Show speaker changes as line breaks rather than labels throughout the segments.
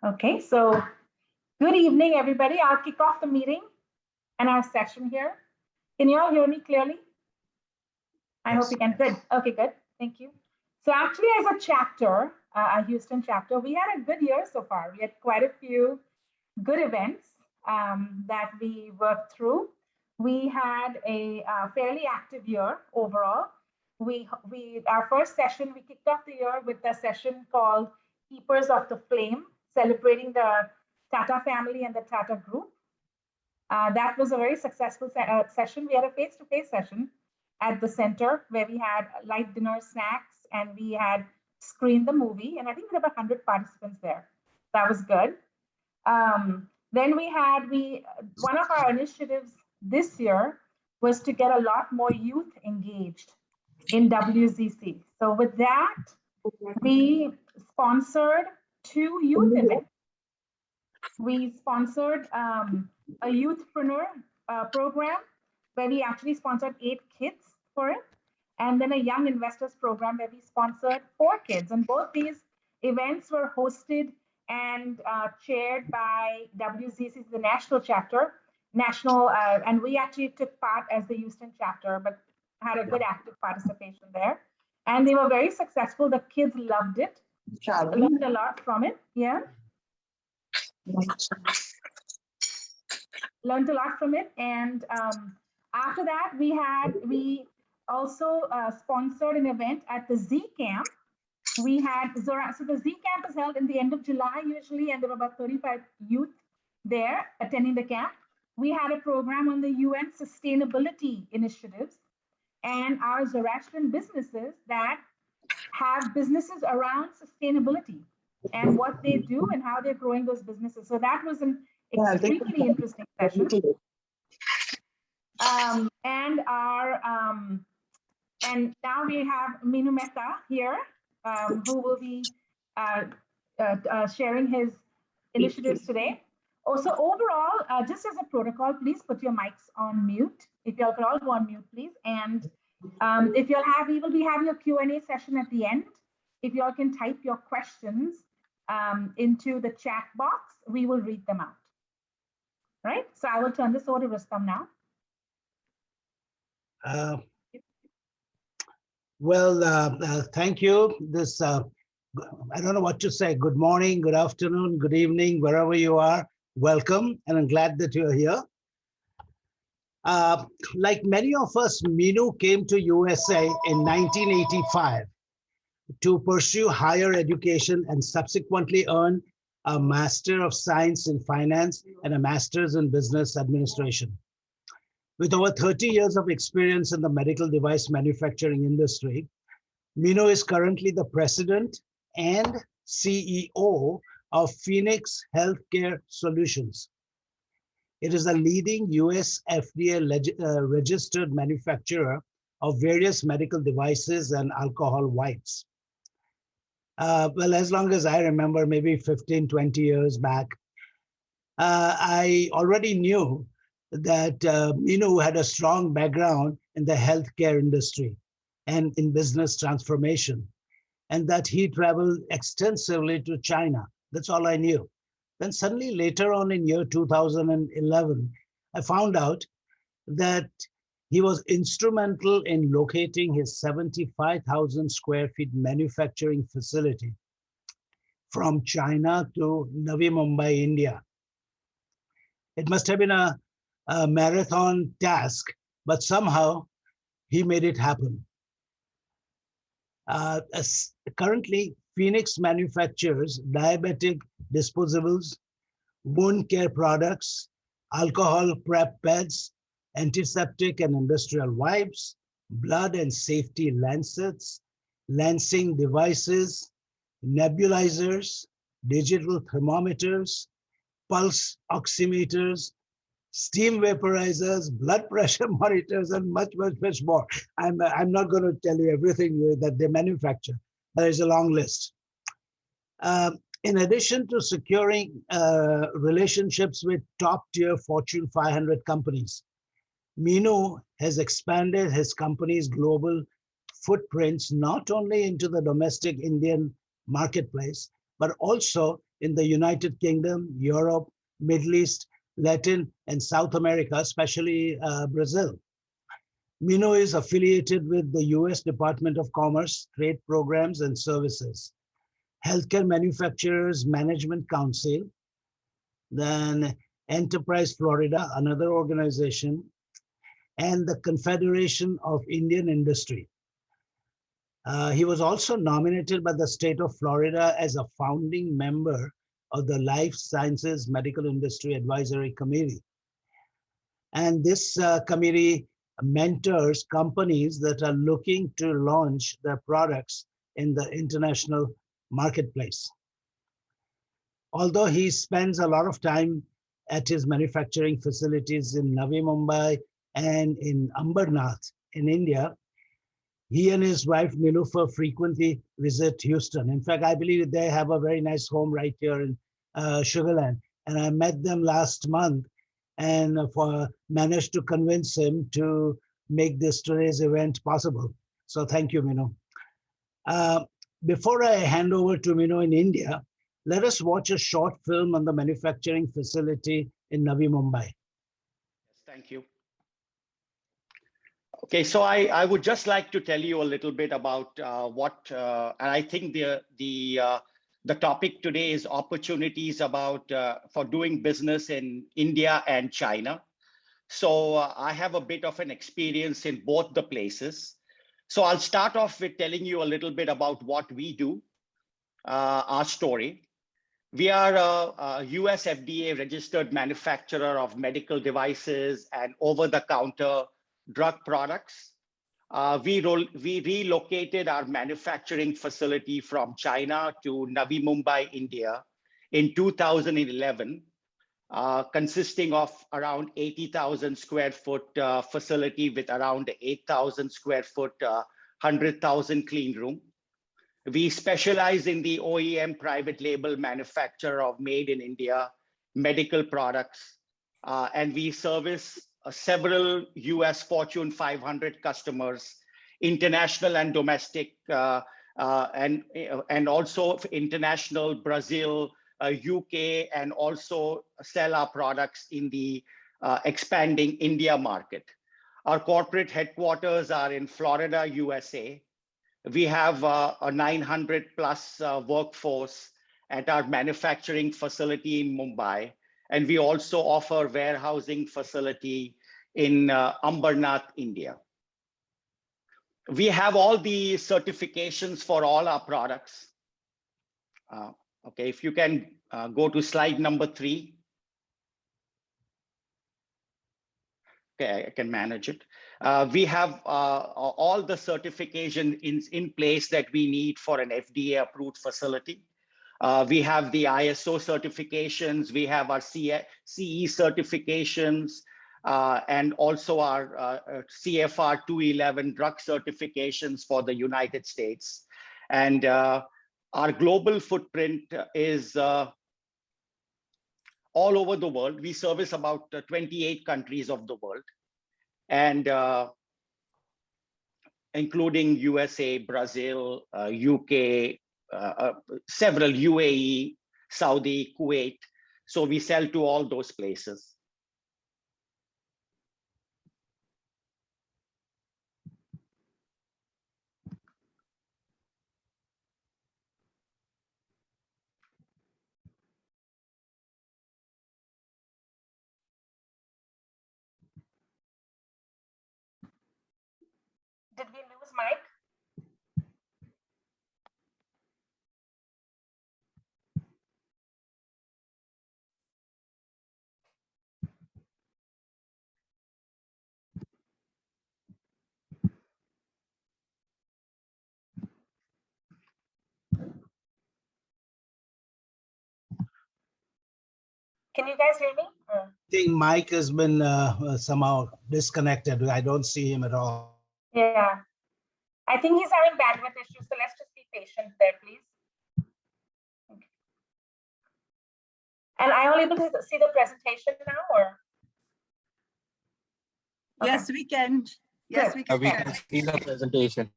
Okay, so good evening, everybody. I'll kick off the meeting and our session here. Can you all hear me clearly? I hope you can. Good. Okay, good. Thank you. So actually, as a chapter, a Houston chapter, we had a good year so far. We had quite a few good events that we worked through. We had a fairly active year overall. Our first session, we kicked off the year with a session called Keepers of the Flame, celebrating the Tata family and the Tata group. That was a very successful session. We had a face-to-face session at the center where we had light dinner, snacks, and we had screened the movie. And I think there were 100 participants there. That was good. Then one of our initiatives this year was to get a lot more youth engaged in WZC. So with that, we sponsored 2 youth events. We sponsored a youthpreneur program where we actually sponsored 8 kids for it. And then a young investors program where we sponsored 4 kids. And both these events were hosted and chaired by WZC, the national chapter, and we actually took part as the Houston chapter, but had a good active participation there. And they were very successful. The kids loved it, learned a lot from it. Yeah. Learned a lot from it. And after that, we also sponsored an event at the Z Camp. We had so the Z Camp is held in the end of July usually, and there were about 35 youth there attending the camp. We had a program on the UN sustainability initiatives and our Zoroastrian businesses that have businesses around sustainability and what they do and how they're growing those businesses. So that was an extremely interesting session. And now we have MEHTA here, who will be sharing his initiatives today. Also, overall, just as a protocol, please put your mics on mute. If y'all could all go on mute, please. And we will be having a Q&A session at the end. If y'all can type your questions into the chat box, we will read them out. Right? So I will turn this over to Rustam now.
Thank you. I don't know what to say. Good morning, good afternoon, good evening, wherever you are. Welcome, and I'm glad that you're here. Like many of us, MENOO came to USA in 1985 to pursue higher education and subsequently earn a Master of Science in Finance and a Master's in Business Administration. With over 30 years of experience in the medical device manufacturing industry, MENOO is currently the president and CEO of Phoenix Healthcare Solutions. It is a leading US FDA registered manufacturer of various medical devices and alcohol wipes. As long as I remember, maybe 15, 20 years back, I already knew that MENOO had a strong background in the healthcare industry and in business transformation, and that he traveled extensively to China. That's all I knew. Then suddenly later on in year 2011, I found out that he was instrumental in locating his 75,000 square feet manufacturing facility from China to Navi Mumbai, India. It must have been a marathon task, but somehow he made it happen. Currently, Phoenix manufactures diabetic disposables, wound care products, alcohol prep pads, antiseptic and industrial wipes, blood and safety lancets, lancing devices, nebulizers, digital thermometers, pulse oximeters, steam vaporizers, blood pressure monitors, and much, much, much more. I'm not going to tell you everything that they manufacture. There's a long list. In addition to securing relationships with top-tier Fortune 500 companies, MENOO has expanded his company's global footprints not only into the domestic Indian marketplace, but also in the United Kingdom, Europe, Middle East, Latin, and South America, especially Brazil. MINOO is affiliated with the US Department of Commerce, Trade Programs and Services, Healthcare Manufacturers Management Council, then Enterprise Florida, another organization, and the Confederation of Indian Industry. He was also nominated by the state of Florida as a founding member of the Life Sciences Medical Industry Advisory Committee. And this committee mentors companies that are looking to launch their products in the international marketplace. Although he spends a lot of time at his manufacturing facilities in Navi Mumbai and in Ambernath in India, he and his wife Nilufer frequently visit Houston. In fact, I believe they have a very nice home right here in Sugarland. And I met them last month and managed to convince him to make this today's event possible. So thank you, MINOO. Before I hand over to MINOO in India, let us watch a short film on the manufacturing facility in Navi Mumbai.
Yes, thank you. Okay, so I would just like to tell you a little bit about and I think the topic today is opportunities for doing business in India and China. So I have a bit of an experience in both the places. So I'll start off with telling you a little bit about what we do, our story. We are a US FDA registered manufacturer of medical devices and over-the-counter drug products. We relocated our manufacturing facility from China to Navi Mumbai, India in 2011, consisting of around 80,000 square foot facility with around 8,000 square foot, 100,000 clean room. We specialize in the OEM private label manufacture of made in India medical products, and we service several US Fortune 500 customers, international and domestic, and also international, Brazil, UK, and also sell our products in the expanding India market. Our corporate headquarters are in Florida, USA. We have a 900 plus workforce at our manufacturing facility in Mumbai. And we also offer warehousing facility in Ambernath, India. We have all the certifications for all our products. Okay, if you can go to slide number 3. Okay, I can manage it. We have all the certification in place that we need for an FDA approved facility. We have the ISO certifications, we have our CE certifications, and also our CFR 211 drug certifications for the United States. And our global footprint is all over the world. We service about 28 countries of the world, and including USA, Brazil, UK, several UAE, Saudi, Kuwait. So we sell to all those places.
Did we lose Mike? Can you guys hear me?
I think Mike has been somehow disconnected. I don't see him at all.
Yeah, I think he's having bandwidth issues, so let's just be patient there, please. Okay. And are you able to see the presentation now, or? Okay.
Yes, we can. Yes, we can.
We can see the presentation.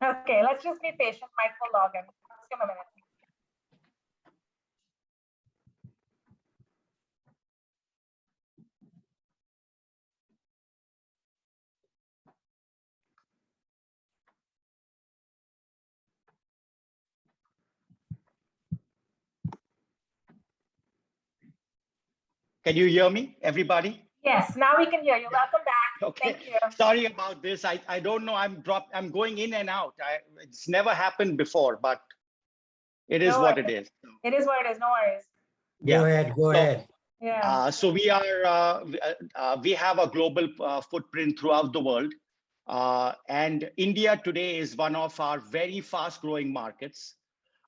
Okay, let's just be patient. Mike will log in. Just give him a minute.
Can you hear me, everybody?
Yes, now we can hear you. Welcome back.
Okay.
Thank you.
Sorry about this. I don't know. I'm going in and out. It's never happened before, but it is
No
what
worries.
it is.
It is what it is. No worries.
Yeah.
Go ahead, go
So,
ahead.
Yeah.
So we have a global footprint throughout the world. And India today is one of our very fast growing markets.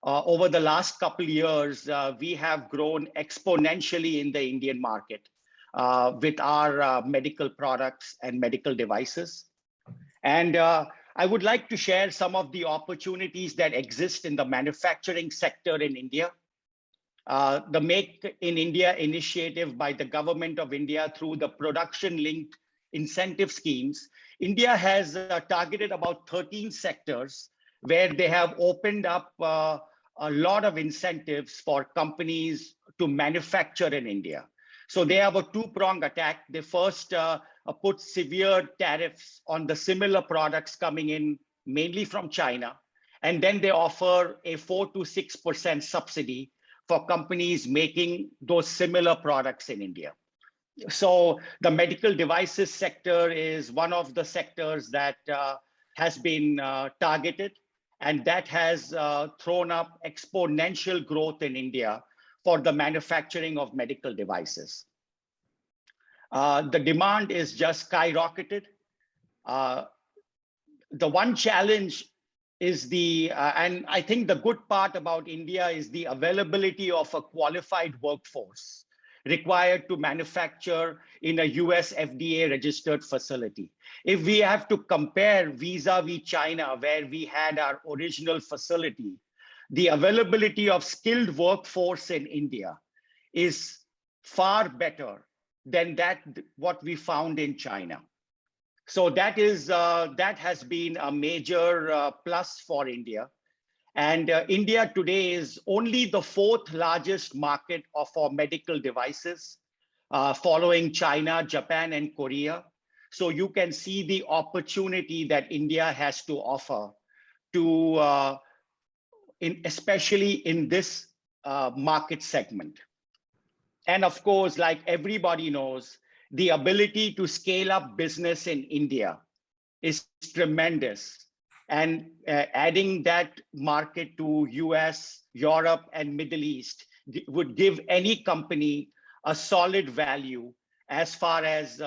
Over the last couple of years, we have grown exponentially in the Indian market with our medical products and medical devices. And I would like to share some of the opportunities that exist in the manufacturing sector in India. The Make in India initiative by the government of India through the production-linked incentive schemes, India has targeted about 13 sectors where they have opened up a lot of incentives for companies to manufacture in India. So they have a two-pronged attack. They first put severe tariffs on the similar products coming in mainly from China. And then they offer a 4 to 6% subsidy for companies making those similar products in India. So the medical devices sector is one of the sectors that has been targeted, and that has thrown up exponential growth in India for the manufacturing of medical devices. The demand is just skyrocketed. The one challenge is and I think the good part about India is the availability of a qualified workforce required to manufacture in a US FDA registered facility. If we have to compare vis-a-vis China, where we had our original facility, the availability of skilled workforce in India is far better than what we found in China. So that has been a major plus for India. And India today is only the fourth largest market for medical devices, following China, Japan, and Korea. So you can see the opportunity that India has to offer to, especially in this market segment. And of course, like everybody knows, the ability to scale up business in India is tremendous. And adding that market to US, Europe, and Middle East would give any company a solid value as far as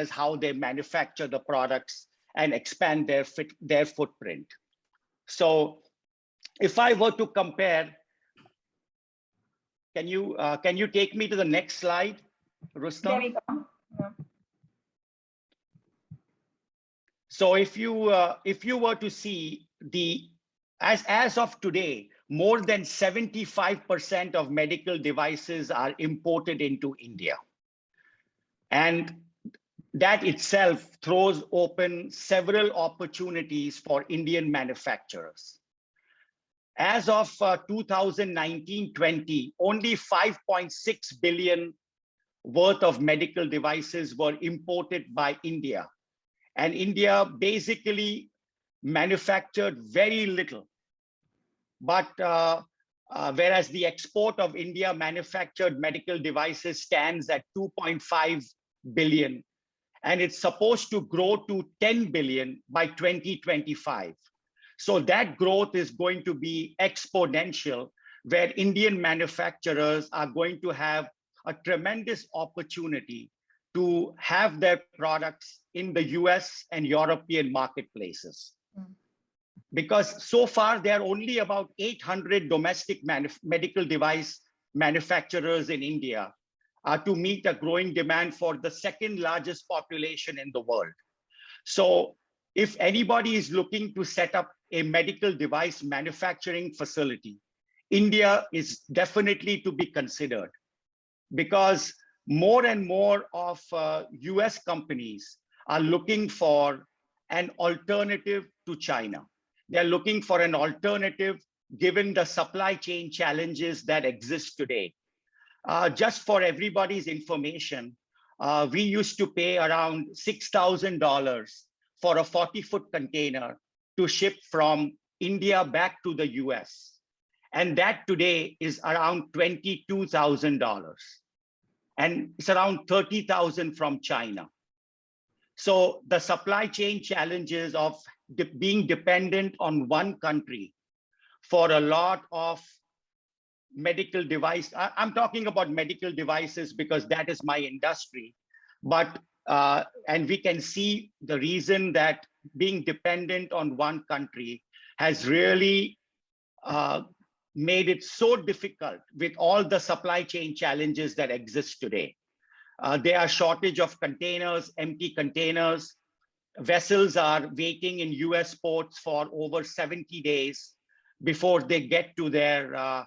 how they manufacture the products and expand their footprint. So if I were to compare, can you take me to the next slide, Rustam?
There we go. Yeah.
So if you were to see as of today, more than 75% of medical devices are imported into India. And that itself throws open several opportunities for Indian manufacturers. As of 2019-20, only 5.6 billion worth of medical devices were imported by India. And India basically manufactured very little. But whereas the export of India manufactured medical devices stands at 2.5 billion, and it's supposed to grow to 10 billion by 2025. So that growth is going to be exponential, where Indian manufacturers are going to have a tremendous opportunity to have their products in the US and European marketplaces. Because so far, there are only about 800 domestic medical device manufacturers in India to meet a growing demand for the second largest population in the world. So if anybody is looking to set up a medical device manufacturing facility, India is definitely to be considered, because more and more of US companies are looking for an alternative to China. They're looking for an alternative given the supply chain challenges that exist today. Just for everybody's information, we used to pay around $6,000 for a 40-foot container to ship from India back to the US. And that today is around $22,000. and it's around 30,000 from China. So the supply chain challenges of being dependent on one country for a lot of medical device. I'm talking about medical devices because that is my industry. But, and we can see the reason that being dependent on one country has really made it so difficult with all the supply chain challenges that exist today. There are shortage of containers, empty containers. Vessels are waiting in US ports for over 70 days before they get to their,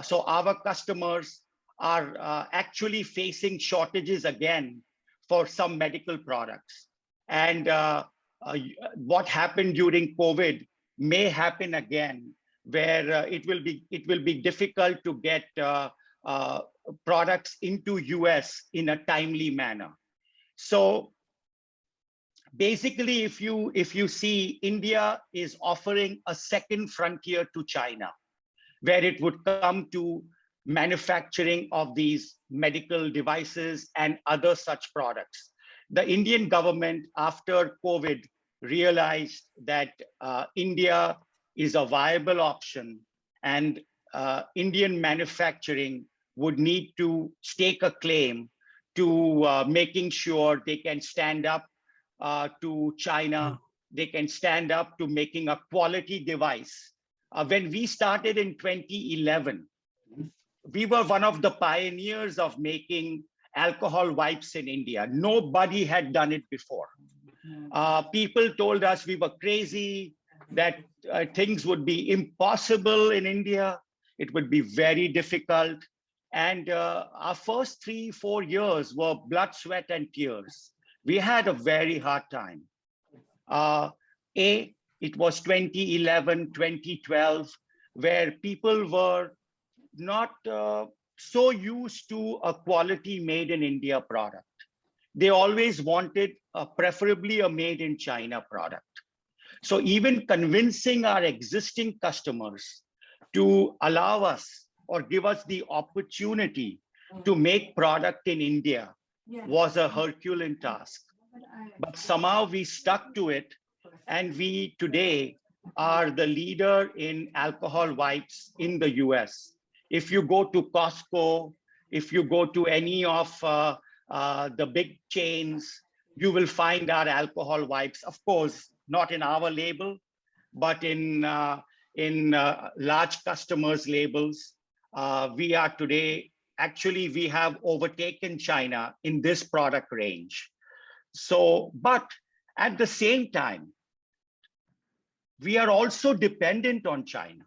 so our customers are actually facing shortages again for some medical products. And what happened during COVID may happen again, where it will be difficult to get products into US in a timely manner. So basically, if you see, India is offering a second frontier to China, where it would come to manufacturing of these medical devices and other such products. The Indian government, after COVID, realized that India is a viable option, and Indian manufacturing would need to stake a claim to making sure they can stand up to China, they can stand up to making a quality device. When we started in 2011, we were one of the pioneers of making alcohol wipes in India. Nobody had done it before. People told us we were crazy, that things would be impossible in India. It would be very difficult. And our first 3-4 years were blood, sweat, and tears. We had a very hard time. It was 2011, 2012, where people were not so used to a quality made in India product. They always wanted preferably a made in China product. So even convincing our existing customers to allow us or give us the opportunity to make product in India was a Herculean task. But somehow we stuck to it, and we today are the leader in alcohol wipes in the US. If you go to Costco, if you go to any of the big chains, you will find our alcohol wipes. Of course, not in our label, but in large customers' labels. We are today, actually, we have overtaken China in this product range. So, but at the same time, we are also dependent on China.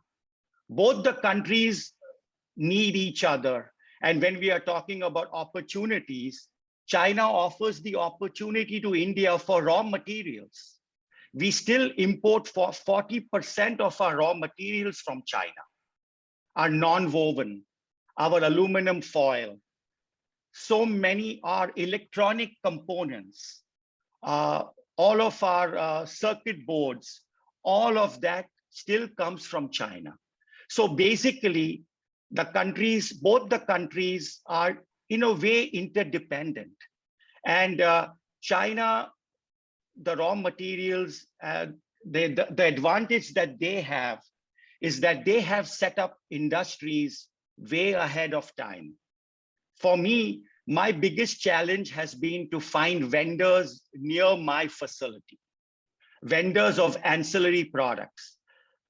Both the countries need each other. And when we are talking about opportunities, China offers the opportunity to India for raw materials. We still import for 40% of our raw materials from China, our non-woven, our aluminum foil. So many are electronic components, all of our circuit boards, all of that still comes from China. So basically, the countries, both the countries are in a way interdependent. And China, the raw materials, the advantage that they have is that they have set up industries way ahead of time. For me, my biggest challenge has been to find vendors near my facility, vendors of ancillary products,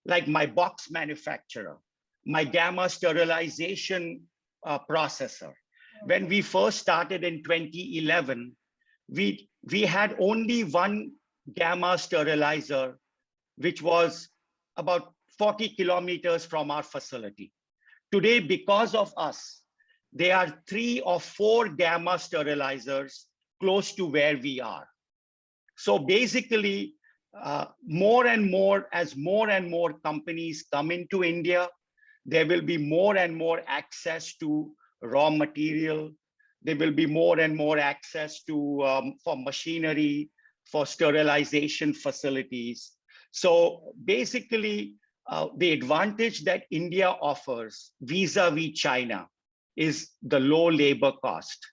like my box manufacturer, my gamma sterilization processor. When we first started in 2011, we had only one gamma sterilizer, which was about 40 kilometers from our facility. Today, because of us, there are 3 or 4 gamma sterilizers close to where we are. So basically, more and more, as more and more companies come into India, there will be more and more access to raw material. There will be more and more access to for machinery, for sterilization facilities. So basically, the advantage that India offers vis-a-vis China is the low labor cost.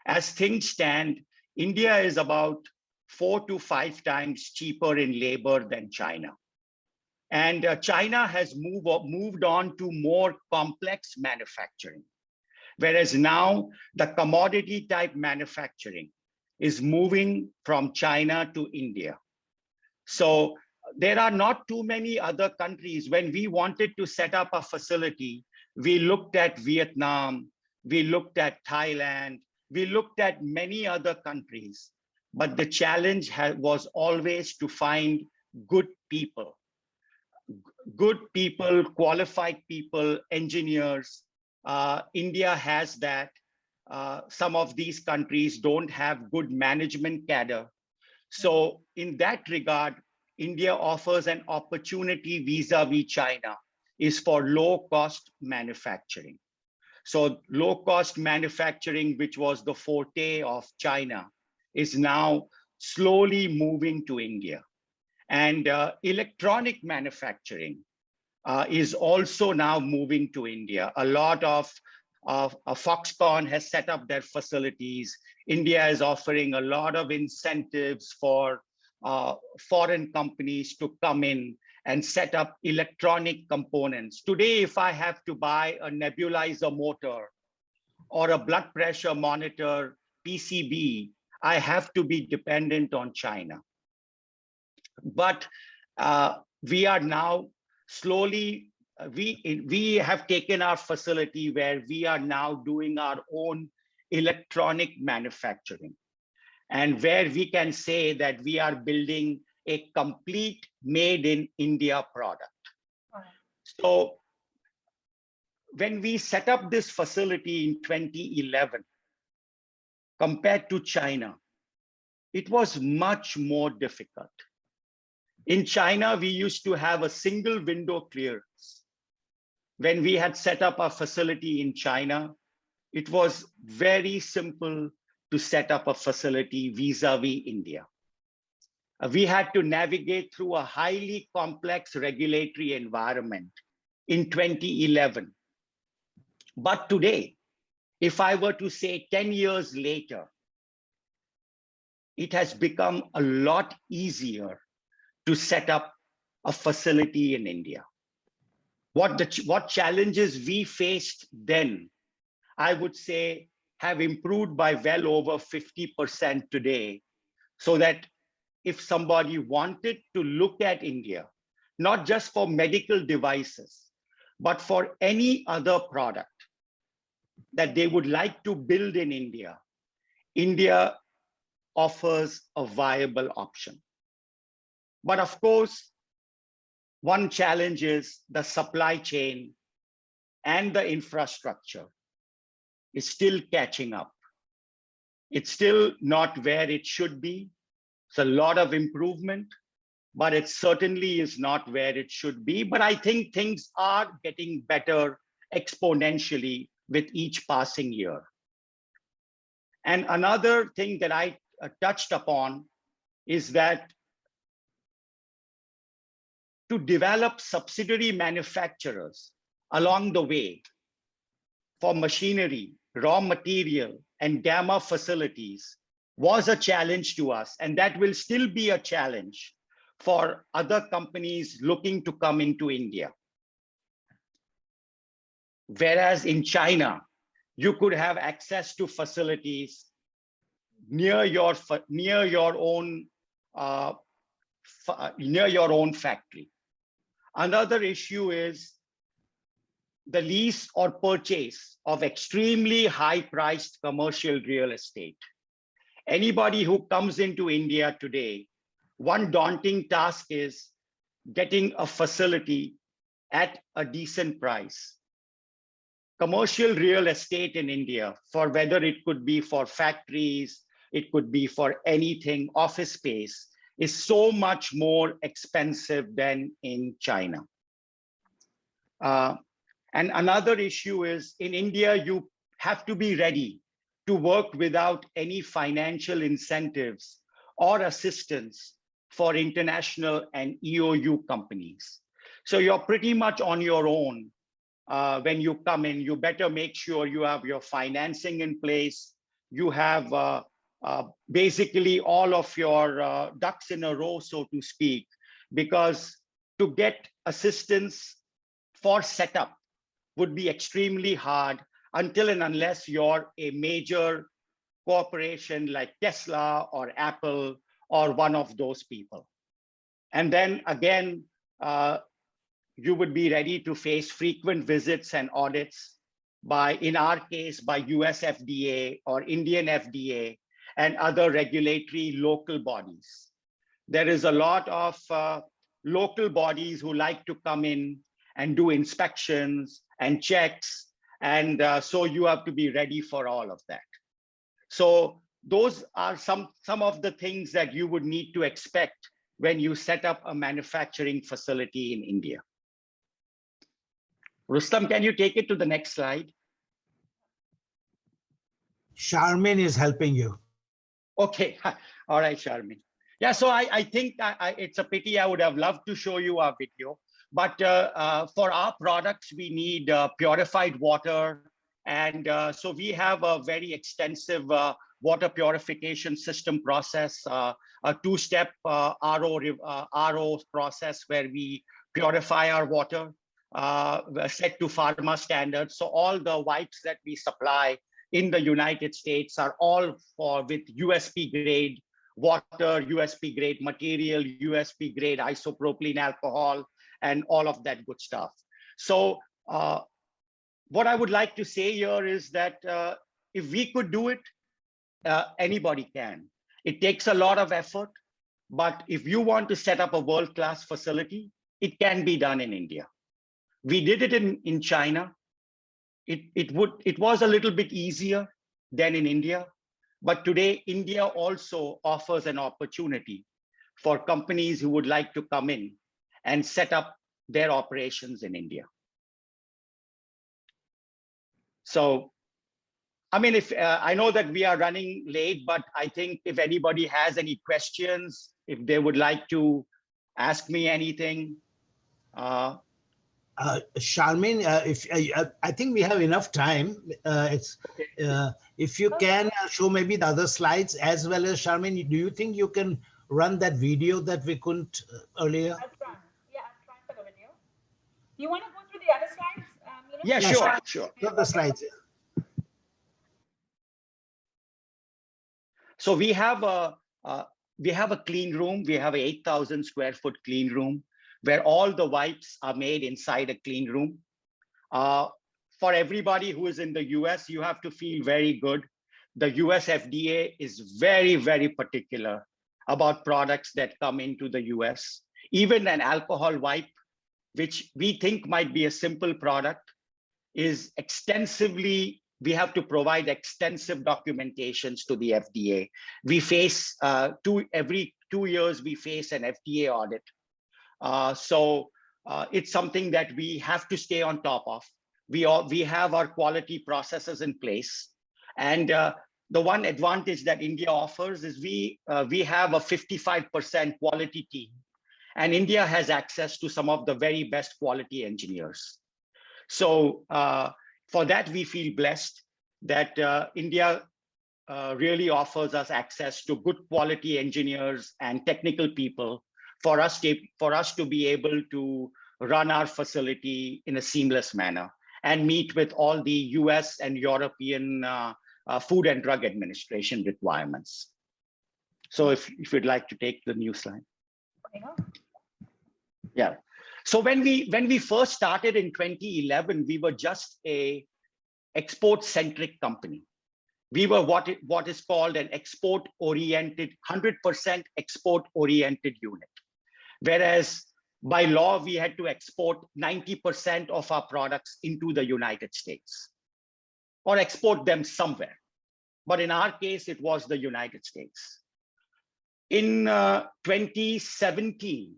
As things stand, India is about 4 to 5 times cheaper in labor than China. And China has moved on to more complex manufacturing, whereas now the commodity type manufacturing is moving from China to India. So there are not too many other countries. When we wanted to set up a facility, we looked at Vietnam, we looked at Thailand, we looked at many other countries. But the challenge was always to find good people, qualified people, engineers. India has that. Some of these countries don't have good management cadre. So in that regard, India offers an opportunity vis-a-vis China is for low-cost manufacturing. So low-cost manufacturing, which was the forte of China, is now slowly moving to India. And electronic manufacturing is also now moving to India. A lot of Foxconn has set up their facilities. India is offering a lot of incentives for foreign companies to come in and set up electronic components. Today, if I have to buy a nebulizer motor or a blood pressure monitor PCB, I have to be dependent on China. But we are now slowly, we have taken our facility where we are now doing our own electronic manufacturing, and where we can say that we are building a complete made in India product. So when we set up this facility in 2011, compared to China, it was much more difficult. In China, we used to have a single window clearance. When we had set up a facility in China, it was very simple to set up a facility vis-a-vis India. We had to navigate through a highly complex regulatory environment in 2011. But today, if I were to say 10 years later, it has become a lot easier to set up a facility in India. What challenges we faced then, I would say, have improved by well over 50% today, so that if somebody wanted to look at India, not just for medical devices, but for any other product that they would like to build in India, India offers a viable option. But of course, one challenge is the supply chain and the infrastructure is still catching up. It's still not where it should be. It's a lot of improvement, but it certainly is not where it should be. But I think things are getting better exponentially with each passing year. And another thing that I touched upon is that to develop subsidiary manufacturers along the way for machinery, raw material, and gamma facilities was a challenge to us, and that will still be a challenge for other companies looking to come into India. Whereas in China, you could have access to facilities near your own factory. Another issue is the lease or purchase of extremely high-priced commercial real estate. Anybody who comes into India today, one daunting task is getting a facility at a decent price. Commercial real estate in India, for whether it could be for factories, it could be for anything, office space, is so much more expensive than in China. And another issue is in India, you have to be ready to work without any financial incentives or assistance for international and EOU companies. So you're pretty much on your own. When you come in, you better make sure you have your financing in place. you have basically all of your ducks in a row, so to speak, because to get assistance for setup would be extremely hard until and unless you're a major corporation like Tesla or Apple or one of those people. And then again, you would be ready to face frequent visits and audits by, in our case, by US FDA or Indian FDA and other regulatory local bodies. There is a lot of local bodies who like to come in and do inspections and checks. And so you have to be ready for all of that. So those are some of the things that you would need to expect when you set up a manufacturing facility in India. Rustam, can you take it to the next slide?
Charmin is helping you.
Okay, all right, Charmin. Yeah, so I think it's a pity. I would have loved to show you our video, but for our products, we need purified water. And so we have a very extensive water purification system process, a two-step RO process where we purify our water, set to pharma standards. So all the wipes that we supply in the United States are all with USP grade water, USP grade material, USP grade isopropylene alcohol, and all of that good stuff. So what I would like to say here is that if we could do it, anybody can. It takes a lot of effort, but if you want to set up a world-class facility, it can be done in India. We did it in China. It was a little bit easier than in India, but today India also offers an opportunity for companies who would like to come in and set up their operations in India. So, I mean, if I know that we are running late, but I think if anybody has any questions, if they would like to ask me anything.
Charmin, I think we have enough time. If you can show maybe the other slides as well as Charmin, do you think you can run that video that we couldn't earlier?
I'll try. Yeah, I'll try for the video. You want to go through the other slides? Meenu?
Yeah, sure.
The slides.
So we have a clean room. We have a 8,000 square foot clean room where all the wipes are made inside a clean room. For everybody who is in the US, you have to feel very good. The US FDA is very, very particular about products that come into the US. Even an alcohol wipe, which we think might be a simple product, is extensively, we have to provide extensive documentations to the FDA. We face, every 2 years, we face an FDA audit. So it's something that we have to stay on top of. We have our quality processes in place. And the one advantage that India offers is we have a 55% quality team. And India has access to some of the very best quality engineers. So for that, we feel blessed that India really offers us access to good quality engineers and technical people for us to be able to run our facility in a seamless manner and meet with all the US and European Food and Drug Administration requirements. So if you'd like to take the new slide. Yeah. So when we first started in 2011, we were just a export-centric company. We were what is called an export-oriented, 100% export-oriented unit. Whereas by law, we had to export 90% of our products into the United States or export them somewhere. But in our case, it was the United States. In 2017,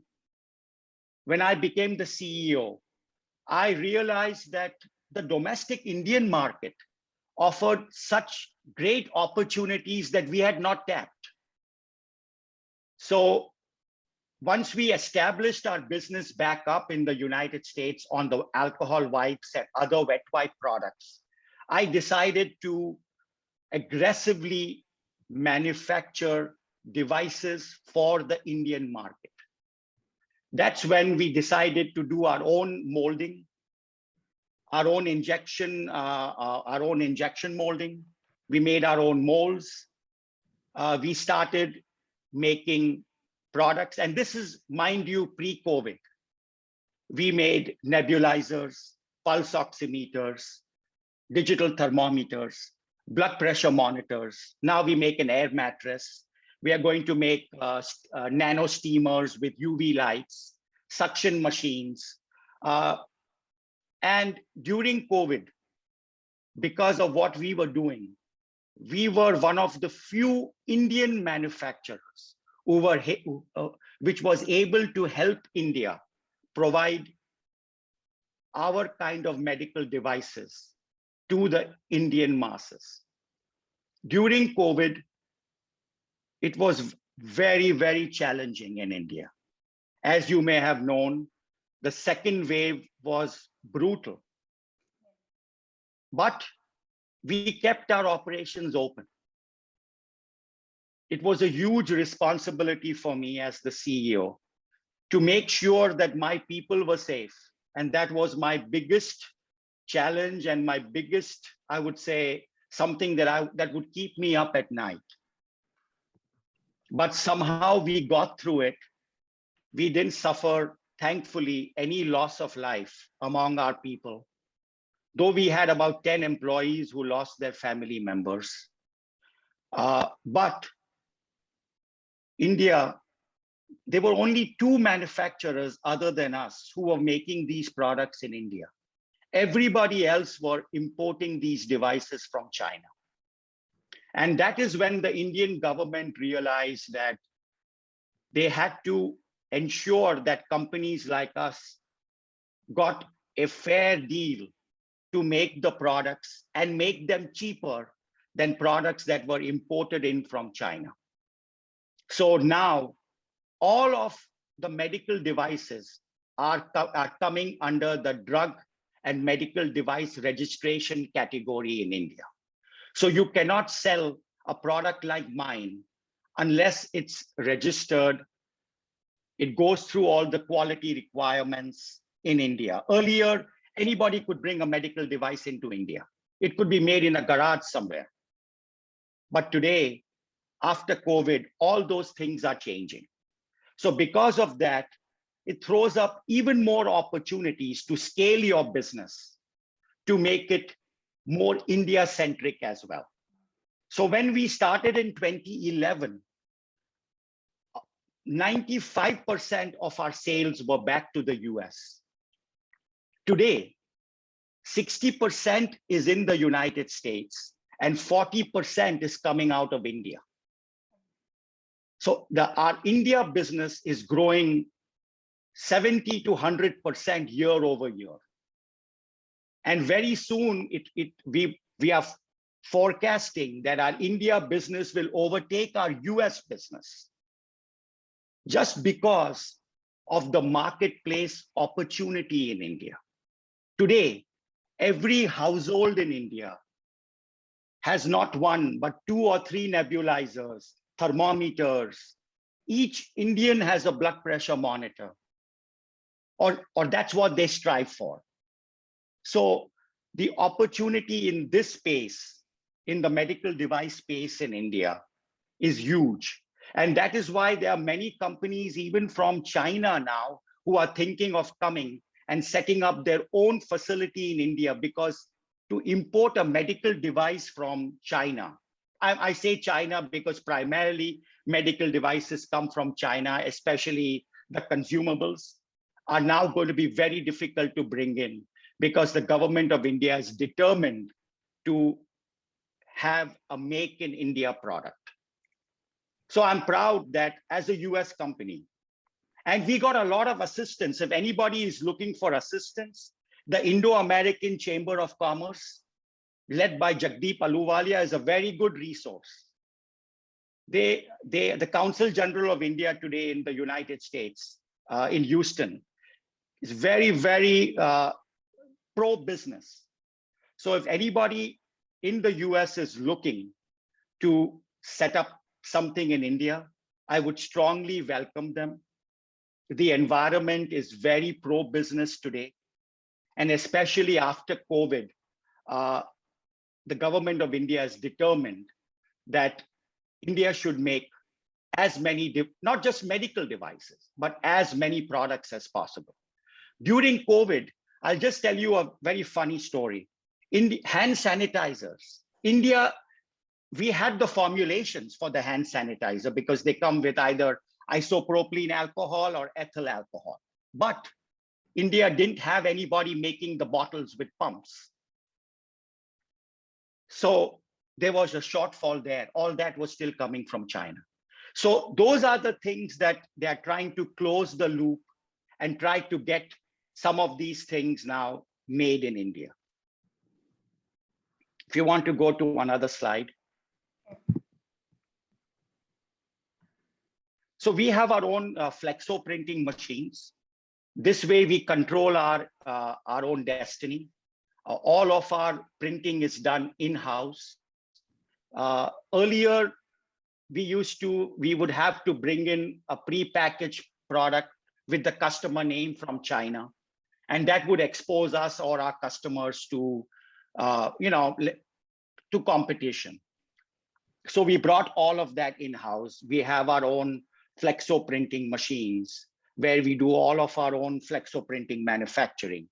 when I became the CEO, I realized that the domestic Indian market offered such great opportunities that we had not tapped. So once we established our business back up in the United States on the alcohol wipes and other wet wipe products, I decided to aggressively manufacture devices for the Indian market. That's when we decided to do our own molding, our own injection molding. We made our own molds. We started making products, and this is, mind you, pre-COVID. We made nebulizers, pulse oximeters, digital thermometers, blood pressure monitors. Now we make an air mattress. We are going to make nano steamers with UV lights, suction machines. And during COVID, because of what we were doing, we were one of the few Indian manufacturers which was able to help India provide our kind of medical devices to the Indian masses. During COVID, it was very, very challenging in India. As you may have known, the second wave was brutal. But we kept our operations open. It was a huge responsibility for me as the CEO to make sure that my people were safe. And that was my biggest challenge and my biggest, I would say, something that would keep me up at night. But somehow we got through it. We didn't suffer, thankfully, any loss of life among our people. Though we had about 10 employees who lost their family members. But India, there were only 2 manufacturers other than us who were making these products in India. Everybody else were importing these devices from China. And that is when the Indian government realized that they had to ensure that companies like us got a fair deal to make the products and make them cheaper than products that were imported in from China. So now all of the medical devices are coming under the drug and medical device registration category in India. So you cannot sell a product like mine unless it's registered. It goes through all the quality requirements in India. Earlier, anybody could bring a medical device into India. It could be made in a garage somewhere. But today, after COVID, all those things are changing. So because of that, it throws up even more opportunities to scale your business, to make it more India-centric as well. So when we started in 2011, 95% of our sales were back to the US. Today, 60% is in the United States and 40% is coming out of India. So our India business is growing 70 to 100% year over year. And very soon, we are forecasting that our India business will overtake our US business just because of the marketplace opportunity in India. Today, every household in India has not 1, but 2 or 3 nebulizers, thermometers. Each Indian has a blood pressure monitor, or that's what they strive for. So the opportunity in this space, in the medical device space in India, is huge. And that is why there are many companies, even from China now, who are thinking of coming and setting up their own facility in India, because to import a medical device from China, I say China because primarily medical devices come from China, especially the consumables, are now going to be very difficult to bring in because the government of India is determined to have a make in India product. So I'm proud that as a US company, and we got a lot of assistance. If anybody is looking for assistance, the Indo-American Chamber of Commerce, led by Jagdeep Ahluwalia, is a very good resource. The Consul General of India today in the United States, in Houston, is very, very pro-business. So if anybody in the US is looking to set up something in India, I would strongly welcome them. The environment is very pro-business today. And especially after COVID, the government of India is determined that India should make as many, not just medical devices, but as many products as possible. During COVID, I'll just tell you a very funny story. In the hand sanitizers, India, we had the formulations for the hand sanitizer because they come with either isopropylene alcohol or ethyl alcohol. But India didn't have anybody making the bottles with pumps. So there was a shortfall there. All that was still coming from China. So those are the things that they are trying to close the loop and try to get some of these things now made in India. If you want to go to another slide. So we have our own flexo printing machines. This way we control our own destiny. All of our printing is done in-house. Earlier, we would have to bring in a pre-packaged product with the customer name from China, and that would expose us or our customers to, to competition. So we brought all of that in-house. We have our own flexo printing machines where we do all of our own flexo printing manufacturing.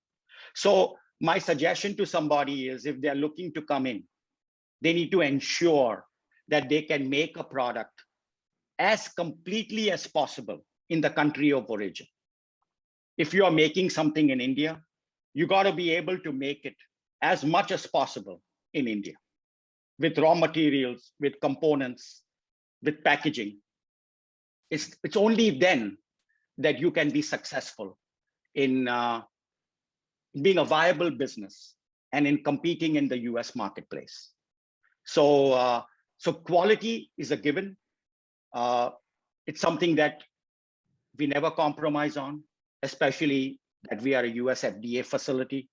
So my suggestion to somebody is if they're looking to come in, they need to ensure that they can make a product as completely as possible in the country of origin. If you are making something in India, you got to be able to make it as much as possible in India with raw materials, with components, with packaging. It's only then that you can be successful in being a viable business and in competing in the US marketplace. So, so quality is a given. It's something that we never compromise on, especially that we are a US FDA facility.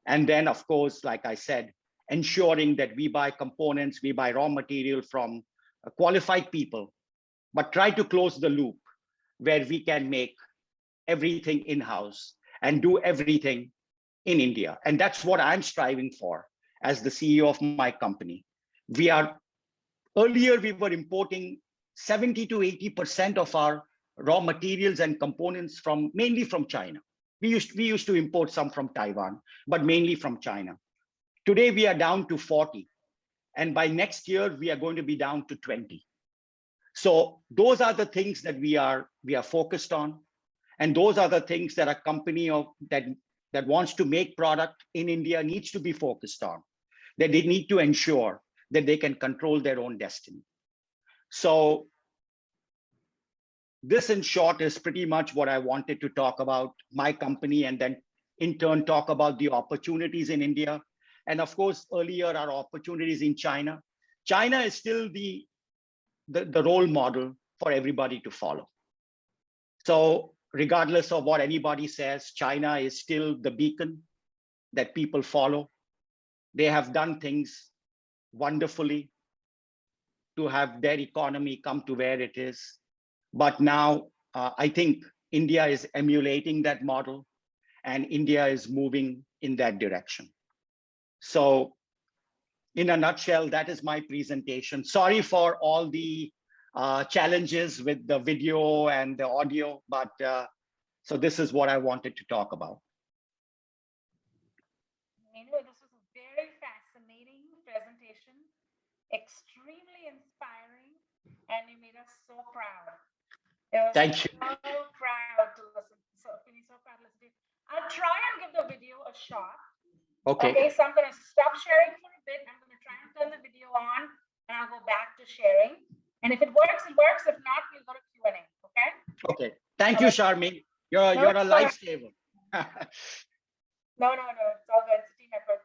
And then, of course, like I said, ensuring that we buy components, we buy raw material from qualified people, but try to close the loop where we can make everything in-house and do everything in India. And that's what I'm striving for as the CEO of my company. Earlier we were importing 70 to 80% of our raw materials and components mainly from China. We used to import some from Taiwan, but mainly from China. Today we are down to 40. And by next year, we are going to be down to 20. So those are the things that we are focused on. And those are the things that a company that wants to make product in India needs to be focused on, that they need to ensure that they can control their own destiny. So this in short is pretty much what I wanted to talk about my company, and then in turn talk about the opportunities in India. And of course, earlier our opportunities in China. China is still the role model for everybody to follow. So regardless of what anybody says, China is still the beacon that people follow. They have done things wonderfully to have their economy come to where it is. But now I think India is emulating that model, and India is moving in that direction. So in a nutshell, that is my presentation. Sorry for all the challenges with the video and the audio, but so this is what I wanted to talk about.
MEHTA, this was a very fascinating presentation, extremely inspiring, and you made us so proud.
Thank you.
So proud to listen. So proud to listen to you. I'll try and give the video a shot. Okay, so I'm going to stop sharing for a bit. I'm going to try and turn the video on, and I'll go back to sharing. And if it works, it works. If not, we'll go to Q&A. Okay. Okay.
Thank you, Sharmi. You're a lifesaver.
No, it's all good. It's a team effort.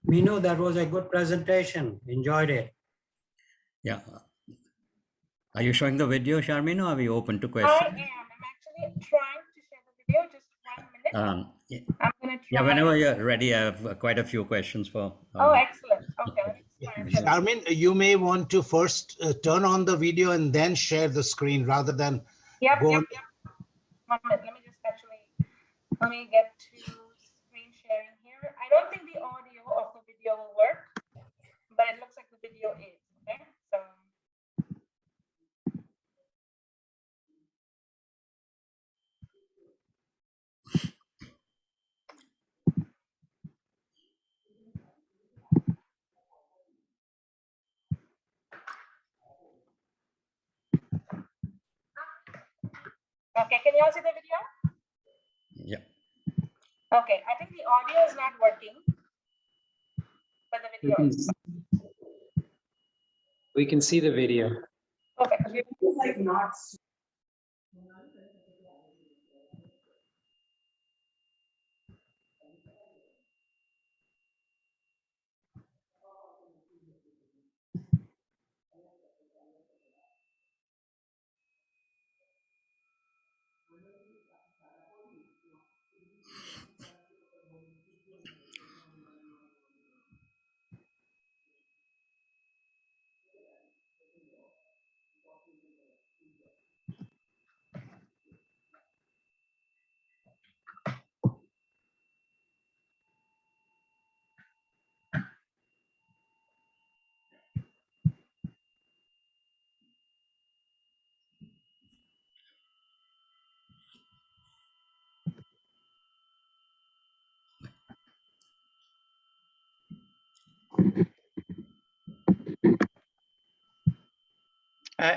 Minu, that was a good presentation. Enjoyed it.
Yeah. Are you showing the video, Sharmeen, or are we open to
I
questions?
am. I'm actually trying to share the video. Just 1 minute. I'm going to try.
Yeah, whenever you're ready, I have quite a few questions for.
Oh, excellent. Okay, let me just try and share the
Sharmin, you may want to first turn on the video and then share the screen rather than
Yep,
go
yep,
on.
yep. 1 minute. Let me just actually, let me get to screen sharing here. I don't think the audio of the video will work, but it looks like the video is, okay? So. Okay, can you all see the video?
Yeah.
Okay, I think the audio is not working, but the video is.
We can see the video.
Okay.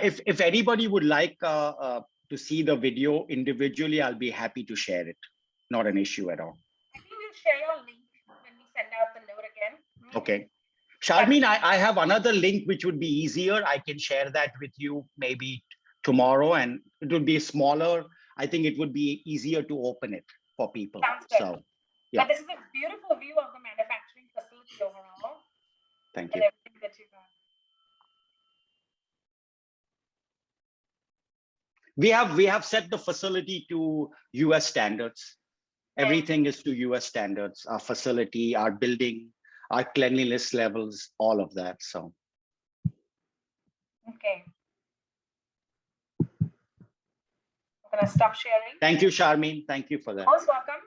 If anybody would like to see the video individually, I'll be happy to share it. Not an issue at all.
I think we'll share your link when we send out the note again.
Okay. Sharmeen, I have another link which would be easier. I can share that with you maybe tomorrow, and it would be smaller. I think it would be easier to open it for people.
Sounds good.
So, yeah.
But this is a beautiful view of the manufacturing facility overall.
Thank
And
you.
everything that you got.
We have set the facility to US standards. Everything is to US standards, our facility, our building, our cleanliness levels, all of that. So
Okay. I'm gonna stop sharing.
thank you, Sharmeen. Thank you for that.
Most welcome.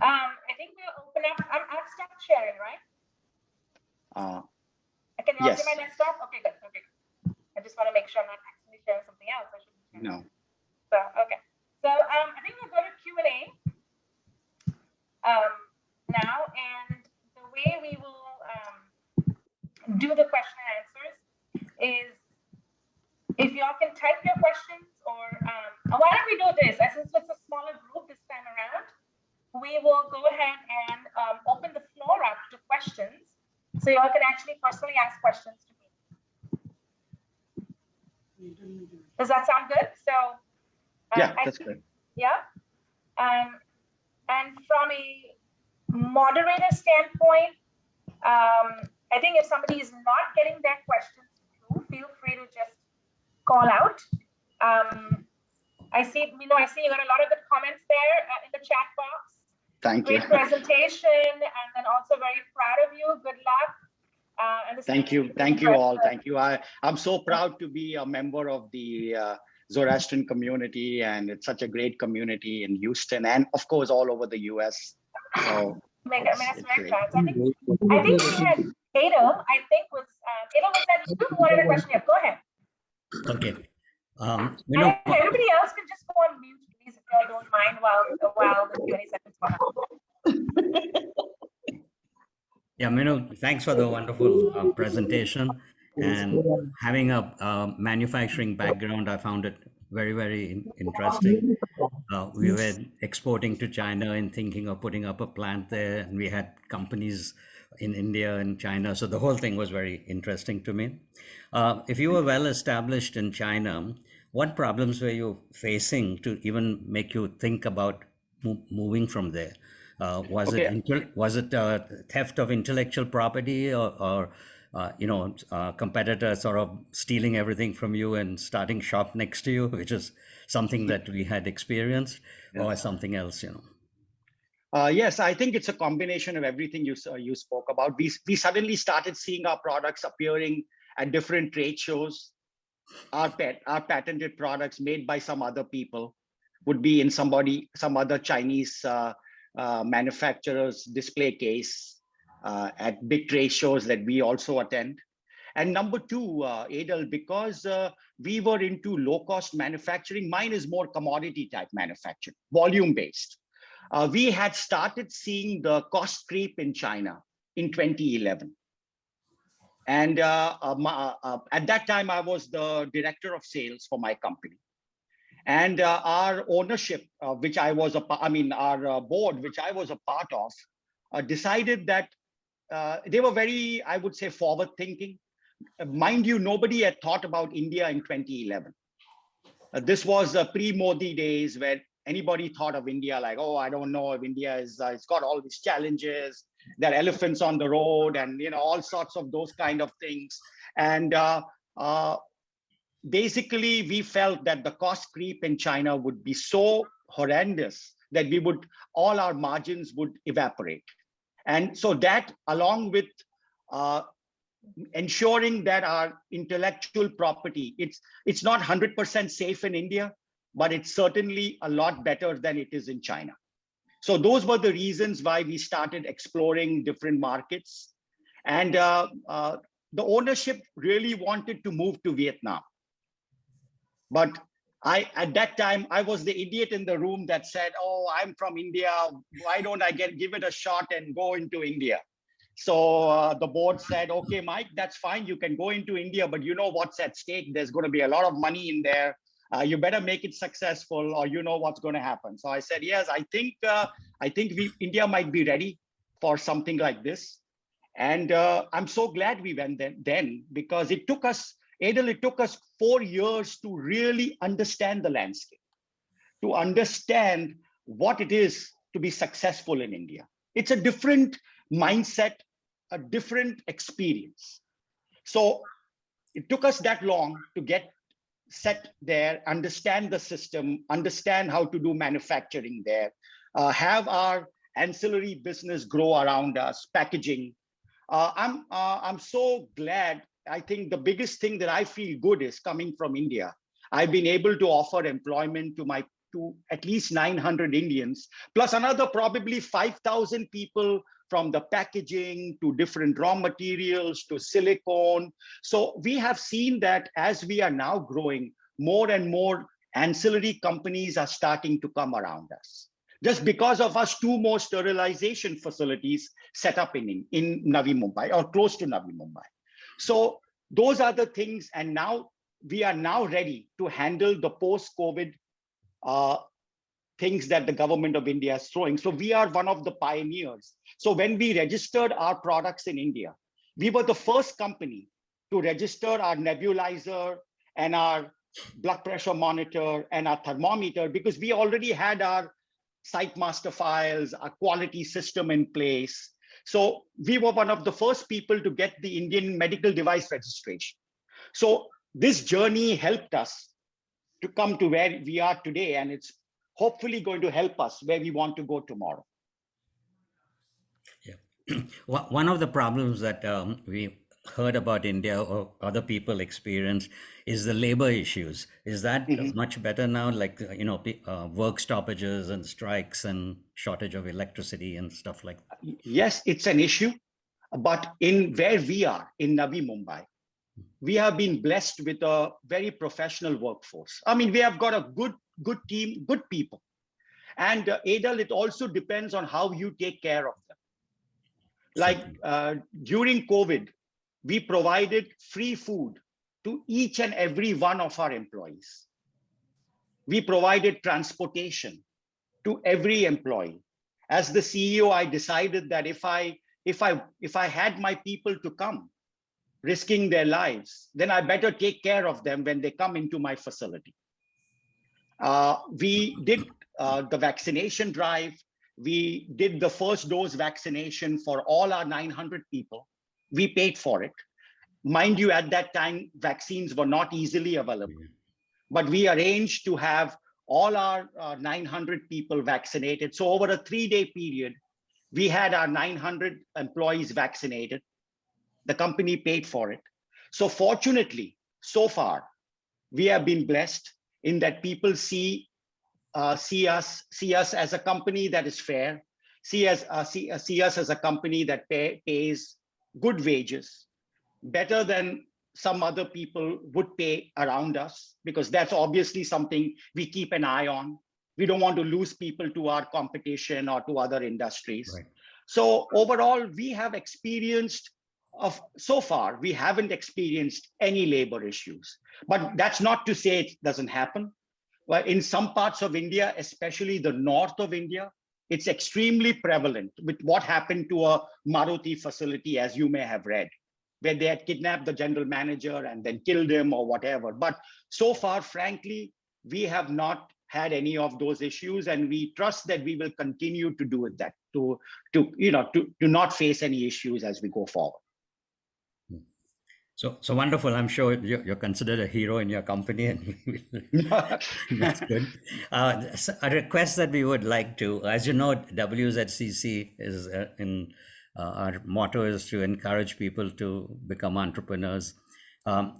I think we'll open up. I've stopped sharing, right? Can you all see
Yes.
my desktop? Okay, good. Okay. I just want to make sure I'm not accidentally sharing something else. I shouldn't share.
No.
So okay. So I think we'll go to Q&A now, and the way we will do the question and answers is if y'all can type your questions, or why don't we do this? Since it's a smaller group this time around, we will go ahead and open the floor up to questions, so y'all can actually personally ask questions to me. Does that sound good? So
Yeah, that's good.
Yeah. And from a moderator standpoint, I think if somebody is not getting their questions through, feel free to just call out. I see, you got a lot of good comments there in the chat box.
Thank you.
Great presentation, and then also very proud of you. Good luck.
Thank you. Thank you all. Thank you. I'm so proud to be a member of the Zoroastrian community, and it's such a great community in Houston and of course all over the US. So
that's very proud. So I think we had Adel, Adel, was that you who wanted a question? Yeah, go ahead.
Okay.
And everybody else can just go on mute, please, if you don't mind, while the Q&A session's going on.
Yeah, Minu, thanks for the wonderful presentation. And having a manufacturing background, I found it very, very interesting. We were exporting to China and thinking of putting up a plant there, and we had companies in India and China. So the whole thing was very interesting to me. If you were well established in China, what problems were you facing to even make you think about moving from there? Was
Okay.
it theft of intellectual property, or competitor sort of stealing everything from you and starting shop next to you, which is something that we had experienced, or something else,
Yes, I think it's a combination of everything you spoke about. We suddenly started seeing our products appearing at different trade shows. Our patented products made by some other people would be in some other Chinese manufacturer's display case at big trade shows that we also attend. And number two, Adel, because we were into low-cost manufacturing, mine is more commodity type manufacturing, volume-based. We had started seeing the cost creep in China in 2011. And at that time, I was the director of sales for my company. And our ownership, which I was our board, which I was a part of, decided that they were very, I would say, forward thinking. Mind you, nobody had thought about India in 2011. This was pre-Modi days where anybody thought of India like, oh, I don't know if India it's got all these challenges. There are elephants on the road and all sorts of those kind of things. And basically, we felt that the cost creep in China would be so horrendous that all our margins would evaporate. And so that, along with ensuring that our intellectual property, it's not 100% safe in India, but it's certainly a lot better than it is in China. So those were the reasons why we started exploring different markets. And the ownership really wanted to move to Vietnam. But at that time, I was the idiot in the room that said, oh, I'm from India. Why don't I give it a shot and go into India? So the board said, okay, Mike, that's fine. You can go into India, but you know what's at stake. There's going to be a lot of money in there. You better make it successful, or you know what's going to happen. So I said, yes, I think India might be ready for something like this. And I'm so glad we went then because it took us 4 years to really understand the landscape, to understand what it is to be successful in India. It's a different mindset, a different experience. So it took us that long to get set there, understand the system, understand how to do manufacturing there, have our ancillary business grow around us, packaging. I'm so glad. I think the biggest thing that I feel good is coming from India. I've been able to offer employment to at least 900 Indians, plus another probably 5,000 people from the packaging to different raw materials to silicone. So we have seen that as we are now growing, more and more ancillary companies are starting to come around us. Just because of us 2 more sterilization facilities set up in Navi Mumbai or close to Navi Mumbai. So those are the things, and now we are now ready to handle the post-COVID things that the government of India is throwing. So we are one of the pioneers. So when we registered our products in India, we were the first company to register our nebulizer and our blood pressure monitor and our thermometer, because we already had our site master files, our quality system in place. So we were one of the first people to get the Indian medical device registration. So this journey helped us to come to where we are today, and it's hopefully going to help us where we want to go tomorrow.
Yeah. One of the problems that we heard about India or other people experience is the labor issues. Is that much better now? Like, work stoppages and strikes and shortage of electricity and stuff like that?
Yes, it's an issue. But in where we are in Navi Mumbai, we have been blessed with a very professional workforce. I mean, we have got a good team, good people. And Adel, it also depends on how you take care of them. Like during COVID, we provided free food to each and every one of our employees. We provided transportation to every employee. As the CEO, I decided that if I had my people to come, risking their lives, then I better take care of them when they come into my facility. We did the vaccination drive. We did the first dose vaccination for all our 900 people. We paid for it. Mind you, at that time, vaccines were not easily available, but we arranged to have all our 900 people vaccinated. So over a 3-day period, we had our 900 employees vaccinated. The company paid for it. So fortunately, so far, we have been blessed in that people see us as a company that is fair, see us as a company that pays good wages, better than some other people would pay around us, because that's obviously something we keep an eye on. We don't want to lose people to our competition or to other industries.
Right.
So overall, we have experienced so far, we haven't experienced any labor issues, but that's not to say it doesn't happen. Well, in some parts of India, especially the north of India, it's extremely prevalent with what happened to a Maruti facility, as you may have read, where they had kidnapped the general manager and then killed him or whatever. But so far, frankly, we have not had any of those issues, and we trust that we will continue to do that to not face any issues as we go forward.
So wonderful. I'm sure you're considered a hero in your company, and that's good. So a request that we would like to, as you know, WZCC is our motto is to encourage people to become entrepreneurs.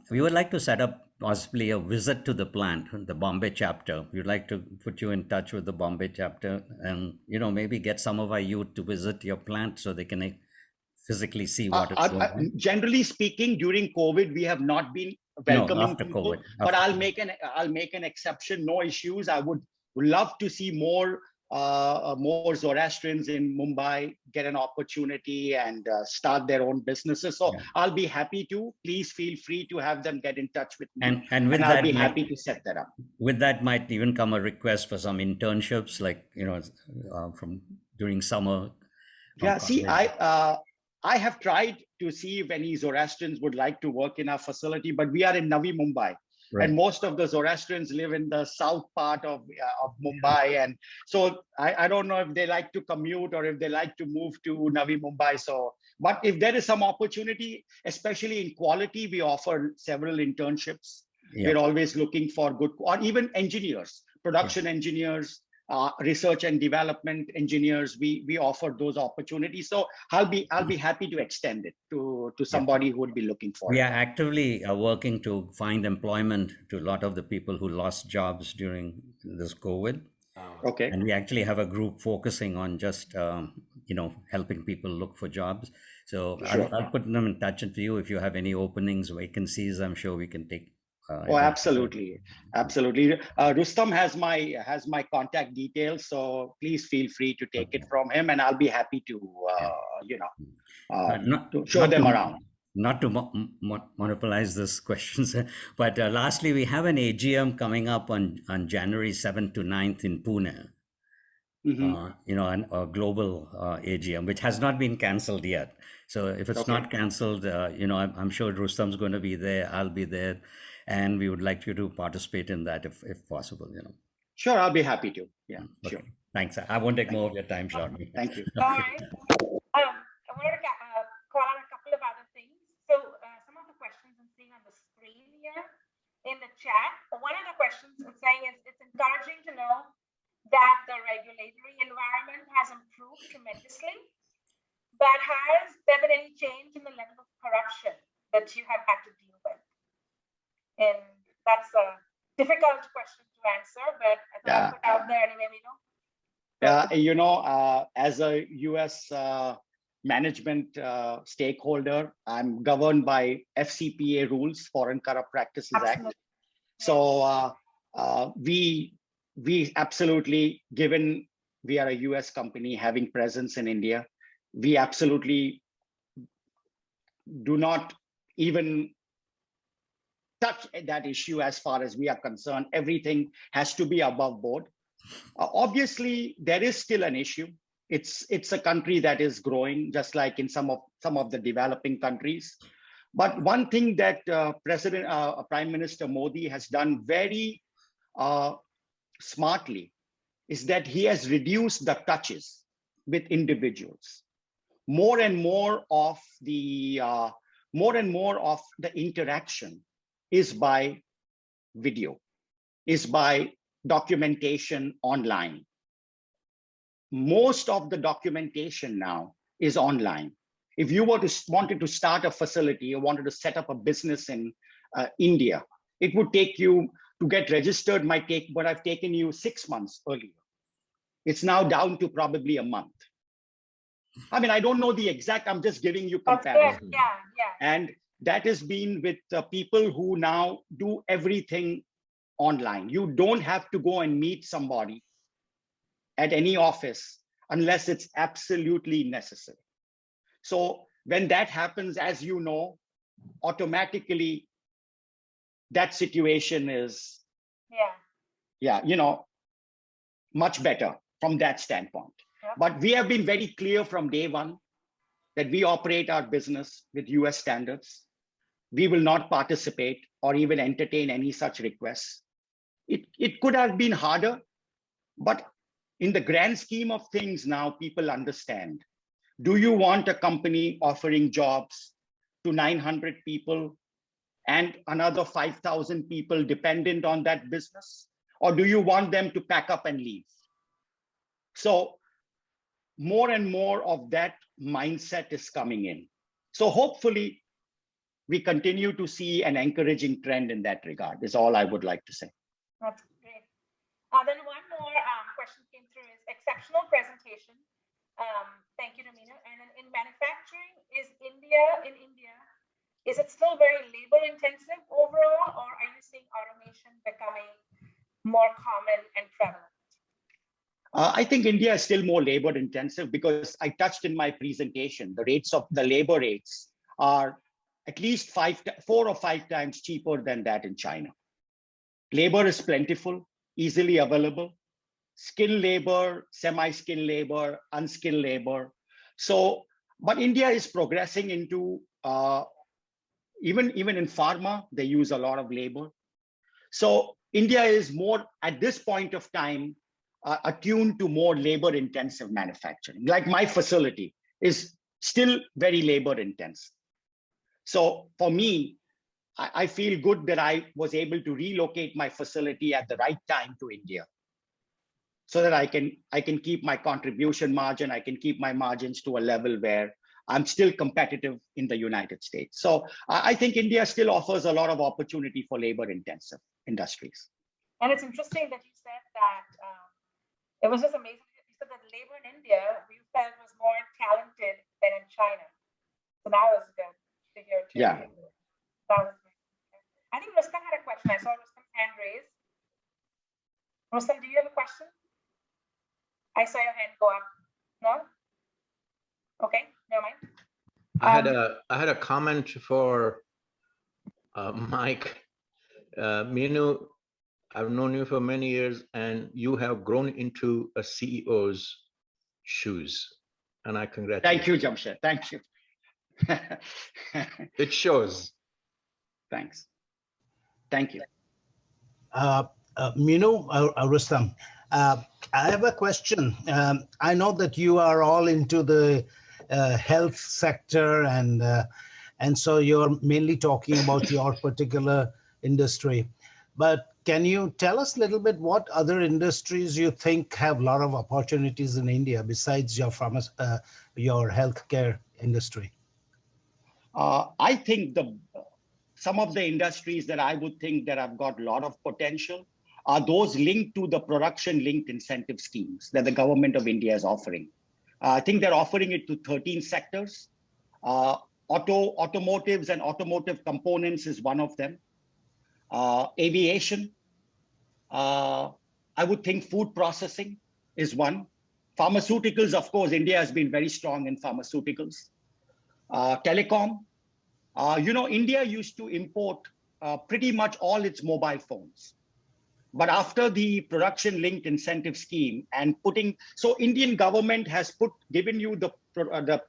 We would like to set up possibly a visit to the plant, the Bombay chapter. We'd like to put you in touch with the Bombay chapter, and maybe get some of our youth to visit your plant so they can physically see what is going on.
Generally speaking, during COVID, we have not been welcoming
after
people,
COVID.
But I'll make an exception. No issues. I would love to see more Zoroastrians in Mumbai get an opportunity and start their own businesses. So I'll be happy to. Please feel free to have them get in touch with me, and I'll be happy to set that up.
With that might even come a request for some internships, like from during summer.
Yeah. See, I have tried to see if any Zoroastrians would like to work in our facility, but we are in Navi Mumbai. Right. And most of the Zoroastrians live in the south part of Mumbai. And so I don't know if they like to commute or if they like to move to Navi Mumbai. So, but if there is some opportunity, especially in quality, we offer several internships. Yeah. We're always looking for good, or even engineers, production engineers, research and development engineers. We offer those opportunities. So I'll be happy to extend it to somebody who would be looking for it.
We are actively working to find employment to a lot of the people who lost jobs during this COVID.
Okay.
And we actually have a group focusing on just helping people look for jobs. So sure. I'll put them in touch with you if you have any openings, vacancies. I'm sure we can take.
Absolutely. Rustam has my contact details, so please feel free to take it from him, and I'll be happy to to show them around.
Not to monopolize this questions, but lastly, we have an AGM coming up on January 7th to 9th in Pune. Mm-hmm. A global AGM, which has not been cancelled yet. So if it's not cancelled, I'm sure Rustam's going to be there. I'll be there. And we would like you to participate in that if possible,
Sure, I'll be happy to. Yeah,
okay.
Sure.
Thanks. I won't take more of your time, Sharmi.
Thank you.
All right. I wanted to call out a couple of other things. So some of the questions I'm seeing on the screen here in the chat. One of the questions is saying it's encouraging to know that the regulatory environment has improved tremendously, but has there been any change in the level of corruption that you have had to deal with? And that's a difficult question to answer, but I thought I'd put out there anyway,
as a US management stakeholder, I'm governed by FCPA rules, Foreign Corrupt Practices Act. So we absolutely, given we are a US company having presence in India, we absolutely do not even touch that issue as far as we are concerned. Everything has to be above board. Obviously, there is still an issue. It's a country that is growing, just like in some of the developing countries. But one thing that Prime Minister Modi has done very smartly is that he has reduced the touches with individuals. More and more of the interaction is by video, is by documentation online. Most of the documentation now is online. If you wanted to start a facility or wanted to set up a business in India, it would take you to get registered might take what I've taken you 6 months earlier. It's now down to probably a month. I mean, I don't know the exact, I'm just giving you comparison.
Yeah.
And that has been with people who now do everything online. You don't have to go and meet somebody at any office unless it's absolutely necessary. So when that happens, as you know, automatically that situation is, much better from that standpoint.
Yep.
But we have been very clear from day one that we operate our business with US standards. We will not participate or even entertain any such requests. It could have been harder, but in the grand scheme of things now, people understand. Do you want a company offering jobs to 900 people and another 5,000 people dependent on that business? Or do you want them to pack up and leave? So more and more of that mindset is coming in. So hopefully we continue to see an encouraging trend in that regard, is all I would like to say.
That's great. Then one more question came through is exceptional presentation. Thank you, MEHTA. And in manufacturing, is it still very labor intensive overall, or are you seeing automation becoming more common and prevalent?
I think India is still more labor intensive because I touched in my presentation, the labor rates are at least 4 or 5 times cheaper than that in China. Labor is plentiful, easily available, skilled labor, semi-skilled labor, unskilled labor. So, but India is progressing into, even in pharma, they use a lot of labor. So India is more, at this point of time, attuned to more labor intensive manufacturing. Like my facility is still very labor intensive. So for me, I feel good that I was able to relocate my facility at the right time to India, so that I can keep my contribution margin, I can keep my margins to a level where I'm still competitive in the United States. So I think India still offers a lot of opportunity for labor intensive industries.
And it's interesting that you said that it was just amazing. You said that labor in India, you felt was more talented than in China. So that was good to hear too.
Yeah.
That was good. I think Rustam had a question. I saw Rustam's hand raised. Rustam, do you have a question? I saw your hand go up. No? Okay, never mind.
I had a comment for Mike. MEHTA, I've known you for many years, and you have grown into a CEO's shoes, and I congratulate you.
Thank you, Jamshed. Thank you.
It shows.
Thanks. Thank you.
MEHTA, Rustam, I have a question. I know that you are all into the health sector, and so you're mainly talking about your particular industry. But can you tell us a little bit what other industries you think have a lot of opportunities in India besides your healthcare industry?
I think some of the industries that I would think that have got a lot of potential are those linked to the production-linked incentive schemes that the government of India is offering. I think they're offering it to 13 sectors. Automotives and automotive components is one of them. Aviation. I would think food processing is one. Pharmaceuticals, of course, India has been very strong in pharmaceuticals. Telecom. India used to import pretty much all its mobile phones. But after the production-linked incentive scheme and so Indian government has given you the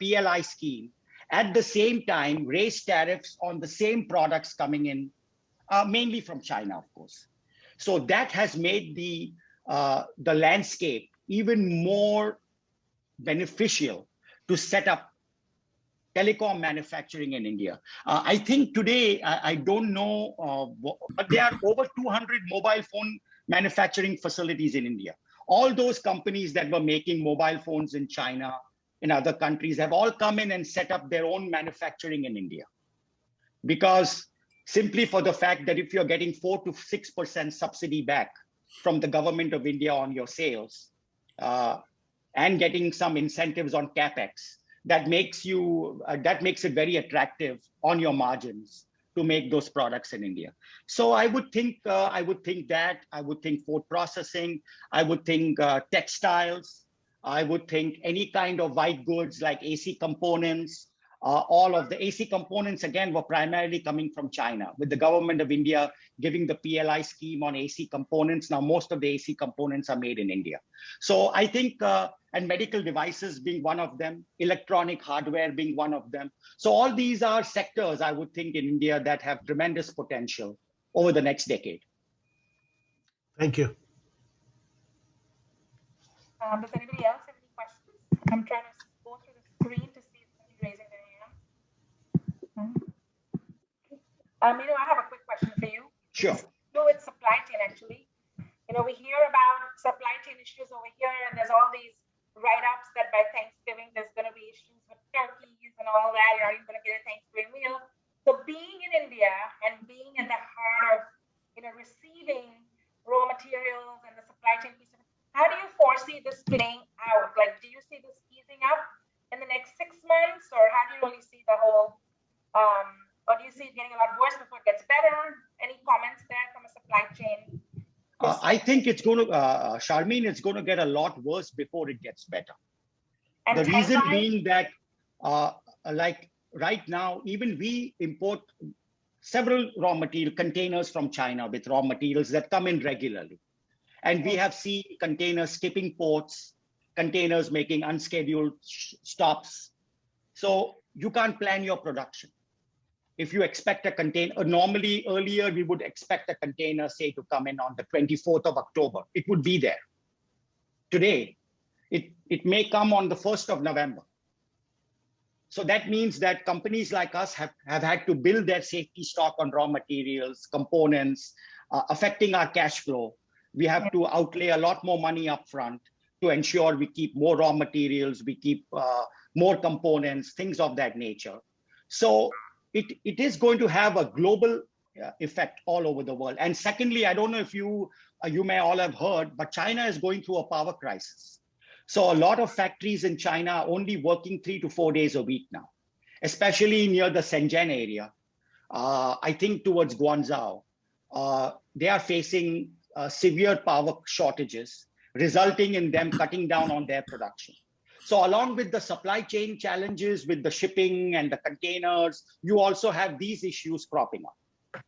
PLI scheme, at the same time raised tariffs on the same products coming in, mainly from China, of course. So that has made the the landscape even more beneficial to set up telecom manufacturing in India. I think today, I don't know, but there are over 200 mobile phone manufacturing facilities in India. All those companies that were making mobile phones in China, in other countries, have all come in and set up their own manufacturing in India. Because simply for the fact that if you're getting 4 to 6% subsidy back from the government of India on your sales, and getting some incentives on capex, that makes it very attractive on your margins to make those products in India. So I would think food processing, I would think textiles, I would think any kind of white goods like AC components. All of the AC components, again, were primarily coming from China, with the government of India giving the PLI scheme on AC components. Now, most of the AC components are made in India. So I think, and medical devices being one of them, electronic hardware being one of them. So all these are sectors, I would think, in India that have tremendous potential over the next decade.
Thank you.
Does anybody else have any questions? I'm trying to go through the screen to see if somebody's raising their hand. Mino, I have a quick question for you.
Sure.
No, it's supply chain, actually. You know, we hear about supply chain issues over here, and there's all these write-ups that by Thanksgiving, there's going to be issues with turkeys and all that. You're not even going to get a Thanksgiving meal. So being in India and being at the heart of, you know, receiving raw materials and the supply chain piece of it, how do you foresee this playing out? Like, do you see this easing up in the next 6 months, or how do you really see the whole, or do you see it getting a lot worse before it gets better? Any comments there from a supply chain?
I think it's going to, Charmaine, it's going to get a lot worse before it gets better. And the reason being that, like right now, even we import several raw material containers from China with raw materials that come in regularly. And we have seen containers skipping ports, containers making unscheduled stops. So you can't plan your production. If you expect a container, normally earlier we would expect a container, say, to come in on the 24th of October. It would be there. Today, it may come on the 1st of November. So that means that companies like us have had to build their safety stock on raw materials, components, affecting our cash flow. We have to outlay a lot more money upfront to ensure we keep more raw materials, we keep more components, things of that nature. So it is going to have a global effect all over the world. And secondly, I don't know if you may all have heard, but China is going through a power crisis. So a lot of factories in China are only working 3 to 4 days a week now, especially near the Shenzhen area. I think towards Guangzhou, they are facing severe power shortages, resulting in them cutting down on their production. So along with the supply chain challenges with the shipping and the containers, you also have these issues cropping up.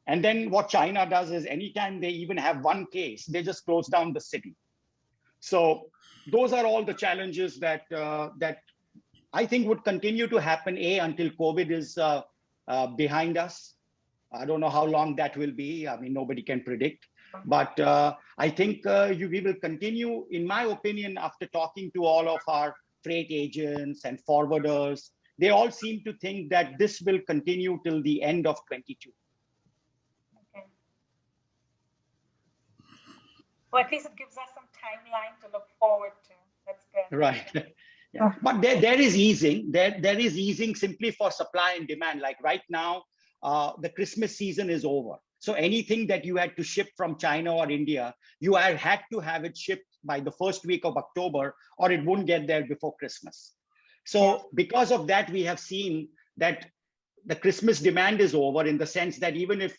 And then what China does is anytime they even have one case, they just close down the city. So those are all the challenges that I think would continue to happen, until COVID is behind us. I don't know how long that will be. I mean, nobody can predict. But I think we will continue, in my opinion, after talking to all of our freight agents and forwarders, they all seem to think that this will continue till the end of 22.
Okay. Well, at least it gives us some timeline to look forward to. That's good.
Right. Yeah. But there is easing. There is easing simply for supply and demand. Like right now, the Christmas season is over. So anything that you had to ship from China or India, you had to have it shipped by the first week of October, or it won't get there before Christmas. So because of that, we have seen that the Christmas demand is over, in the sense that even if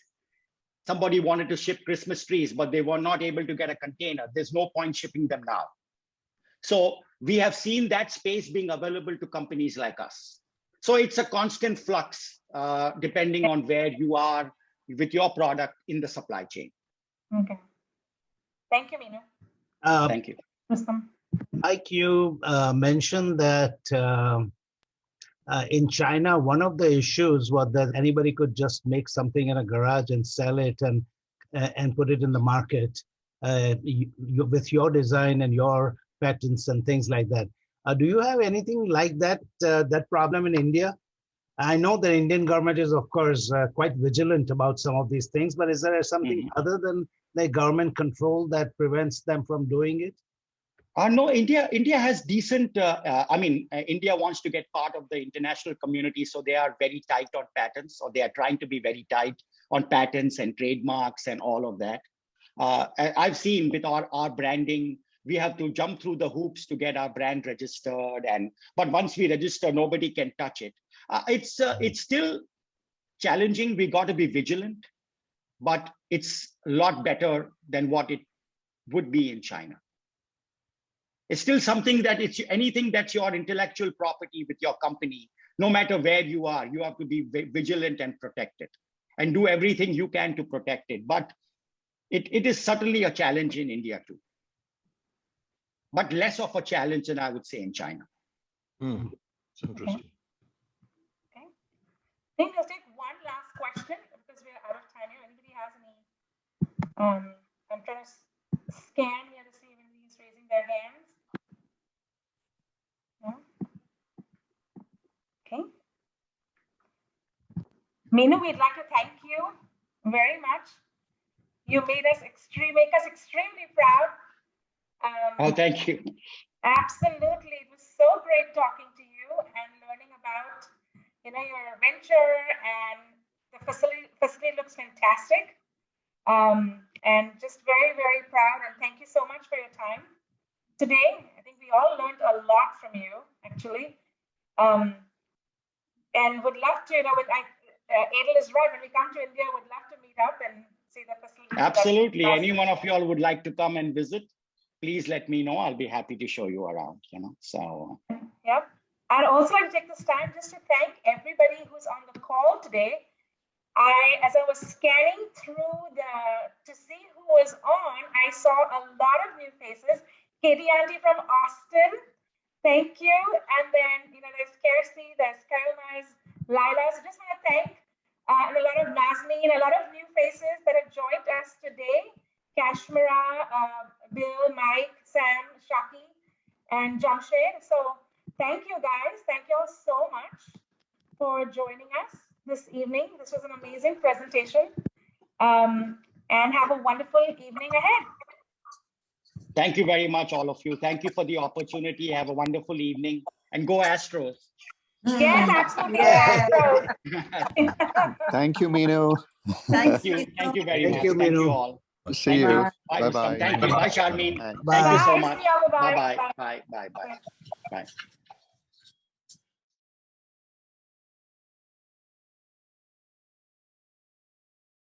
somebody wanted to ship Christmas trees, but they were not able to get a container, there's no point shipping them now. So we have seen that space being available to companies like us. So it's a constant flux, depending on where you are with your product in the supply chain.
Okay. Thank you, Meenu.
Thank you.
Like you mentioned that in China, one of the issues was that anybody could just make something in a garage and sell it and put it in the market. with your design and your patents and things like that. Do you have anything like that, that problem in India? I know the Indian government is, of course, quite vigilant about some of these things, but is there something other than the government control that prevents them from doing it?
No, India has decent, India wants to get part of the international community, so they are very tight on patents, or they are trying to be very tight on patents and trademarks and all of that. I've seen with our branding, we have to jump through the hoops to get our brand registered, but once we register, nobody can touch it. It's still challenging. We got to be vigilant, but it's a lot better than what it would be in China. It's still something that it's anything that's your intellectual property with your company, no matter where you are, you have to be vigilant and protect it and do everything you can to protect it. But it is certainly a challenge in India too, but less of a challenge than I would say in China.
It's interesting.
Okay. I think let's take one last question because we're out of time here. Anybody has any? I'm trying to scan here to see if anybody's raising their hands. No? Okay. MEHTA, we'd like to thank you very much. You make us extremely proud.
Oh, thank you.
Absolutely, it was so great talking to you and learning about, your venture, and the facility looks fantastic. And just very, very proud, and thank you so much for your time today. I think we all learned a lot from you, actually. And would love to, Adel is right, when we come to India, would love to meet up and see the facility.
Absolutely. Any one of y'all would like to come and visit, please let me know. I'll be happy to show you around, so.
Yep. I'd also like to take this time just to thank everybody who's on the call today. As I was scanning through to see who was on, I saw a lot of new faces. Katie Auntie from Austin, thank you. And then, there's Kersey, there's Kailmaz, Lila. So just want to thank, and a lot of Nazneen, a lot of new faces that have joined us today. Kashmira, Bill, Mike, Sam, Shaki, and Jamshed. So thank you guys. Thank you all so much for joining us this evening. This was an amazing presentation. And have a wonderful evening ahead.
Thank you very much, all of you. Thank you for the opportunity. Have a wonderful evening and go Astros.
Yes, absolutely.
Yeah.
Astros.
Thank you, MEHTA.
Thank you. Thank you very much.
Thank you,
Thank you
MEHTA.
all.
See
Thank
you.
Bye, Ustam.
Bye-bye.
Thank you. Bye, Charmaine.
Thanks.
Thank you so
Bye.
much.
See you all. Bye.
Bye-bye. Bye. Bye. Bye. Bye.